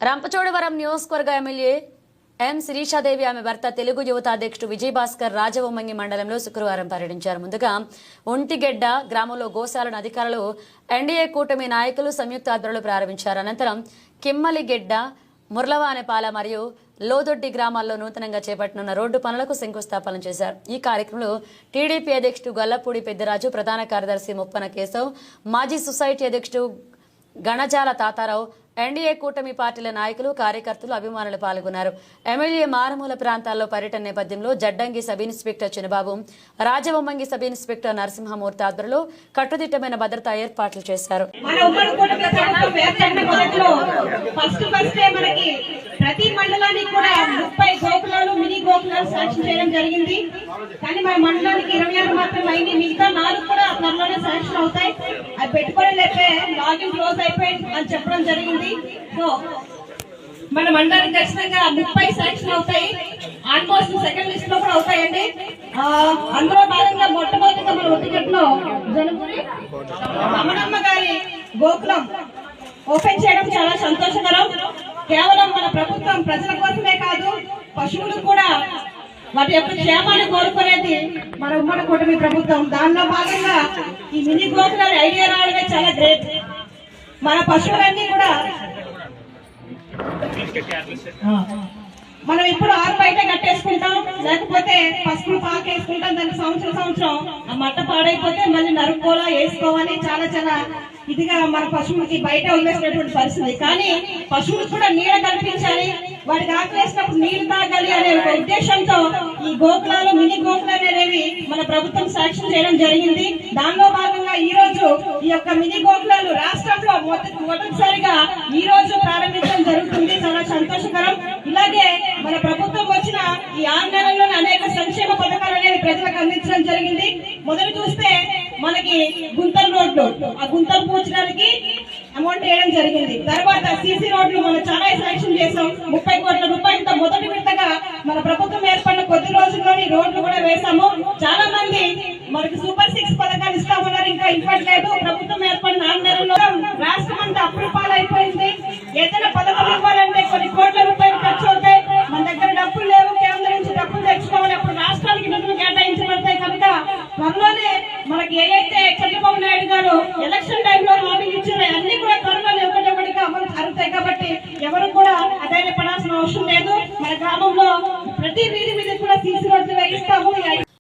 రంపచోడవరం నియోజకవర్గ ఎమ్మెల్యే ఎం శిరీషాదేవి ఆమె భర్త తెలుగు యువత అధ్యక్షుడు విజయభాస్కర్ రాజవొమ్మంగి మండలంలో శుక్రవారం పర్యటించారు. ముందుగా ఒంటిగెడ్డ గ్రామంలో గోశాలను అధికారులు ఎన్డీఏ కూటమి నాయకులు సంయుక్త ఆధ్వర్యంలో ప్రారంభించారు. అనంతరం కిమ్మలిగెడ్డ ముర్లవానేపాల మరియు లోదొడ్డి గ్రామాల్లో నూతనంగా చేపట్టనున్న రోడ్డు పనులకు శంకుస్థాపన చేశారు. ఈ కార్యక్రమంలో టీడీపీ అధ్యక్షుడు గొల్లపూడి పెద్దిరాజు, ప్రధాన కార్యదర్శి ముప్పన కేశవ్, మాజీ సొసైటీ అధ్యక్షుడు గణజాల తాతారావు, ఎన్డీఏ కూటమి పార్టీల నాయకులు, కార్యకర్తలు, అభిమానులు పాల్గొన్నారు. ఎమ్మెల్యే మారుమూల ప్రాంతాల్లో పర్యటన నేపథ్యంలో జడ్డంగి సబ్ ఇన్స్పెక్టర్ చిన్నబాబు, రాజవొమ్మంగి సబ్ ఇన్స్పెక్టర్ నరసింహమూర్తి ఆధ్వర్యంలో కట్టుదిట్టమైన భద్రతా ఏర్పాట్లు చేశారు. ప్రతి మండలానికి కూడా 30 గోకులాలు, మినీ గోకులాలు శాంక్షన్ చేయడం జరిగింది. కానీ మన మండలానికి 26 మాత్రమే అయింది. మిగతా 4 కూడా త్వరలోనే శాంక్షన్ అవుతాయి. అది పెట్టుబడి లేపే లాగిన్ క్లోజ్ అయిపోయింది అని చెప్పడం జరిగింది. సో మన మండలానికి ఖచ్చితంగా 30 శాంక్షన్ అవుతాయి. ఆల్మోస్ట్ సెకండ్ లిస్ట్ లో కూడా అవుతాయండి. అందులో భాగంగా మొట్టమొదటిగా మన ఒంటిగట్టులో జనపురి రమణమ్మ గారి గోకులం ఓపెన్ చేయడం చాలా సంతోషకరం. కేవలం మన ప్రభుత్వం ప్రజల కోసమే కాదు, పశువులు కూడా వాటి యొక్క క్షేమాన్ని కోరుకునేది మన ఉమ్మడి కూటమి ప్రభుత్వం. దానిలో భాగంగా ఈ మినీ గోకులాలు ఐడియా రావడమే చాలా గ్రేట్. మన పశువులన్నీ కూడా మనం ఇప్పుడు ఆరు బయట కట్టేసుకుంటాం, లేకపోతే పసుపులు పాకేసుకుంటాం. దానికి సంవత్సరం ఆ మట్ట పాడైపోతే మళ్ళీ నరుక్కోలా వేసుకోవాలి. చాలా ఇదిగా మన పశువులకి బయట వదిలేసినటువంటి పరిస్థితి. కానీ పశువులకు కూడా నీడ కల్పించాలి, వాటికి ఆకలేసినప్పుడు నీళ్లు తాగాలి అనే ఒక ఉద్దేశంతో ఈ గోకులాలు, మినీ గోకులాలు అనేవి మన ప్రభుత్వం శాంక్షన్ చేయడం జరిగింది. దానిలో భాగంగా ఈ రోజు ఈ యొక్క మినీ గోకులాలు రాష్ట్రంలో మొదటిసారిగా ఈ రోజు ప్రారంభించడం జరుగుతుంది. చాలా సంతోషకరం. ఇలాగే మన ప్రభుత్వం వచ్చిన ఈ 6 నెలల్లోనే అనేక సంక్షేమ పథకాలు అనేవి ప్రజలకు అందించడం జరిగింది. మొదలు చూస్తే మనకి గుంతలు రోడ్లు, ఆ గుంతలు పూడ్చడానికి అమౌంట్ వేయడం జరిగింది. తర్వాత సీసీ రోడ్లు మనం చాలా శాంక్షన్ చేసాం. 30 కోట్ల రూపాయలతో మొదటి విడతగా మన ప్రభుత్వం ఏర్పడిన కొద్ది రోజుల్లోని రోడ్లు కూడా వేసాము. చాలా మంది మనకి సూపర్ 6 పథకాలు ఇస్తామన్నారు, ఇంకా ఇవ్వట్లేదు. ప్రభుత్వం ఏర్పడిన 6 నెలల్లో రాష్ట్రం అంతా అప్పుల పాలైపోయింది. ఏదైనా పథకం ఇవ్వాలంటే కొన్ని కోట్ల రూపాయలు ఖర్చు అవుతాయి. మన దగ్గర డబ్బులు లేవు, కేంద్రం నుంచి డబ్బులు తెచ్చుకోవాలి. అప్పుడు రాష్ట్రానికి నిధులు కేటాయించబడతాయి. కనుక త్వరలోనే మనకి ఏదైతే చంద్రబాబు నాయుడు గారు ఎలక్షన్ టైంలో హామీలు ఇచ్చారో అన్ని కూడా త్వరలోనే ఒకటొకటిగా అమలు జరుగుతాయి. కాబట్టి ఎవరు కూడా అధైర్యపడాల్సిన అవసరం లేదు. మన గ్రామంలో ప్రతి వీధి మీద కూడా సీసీ రోడ్లు వేయిస్తాము.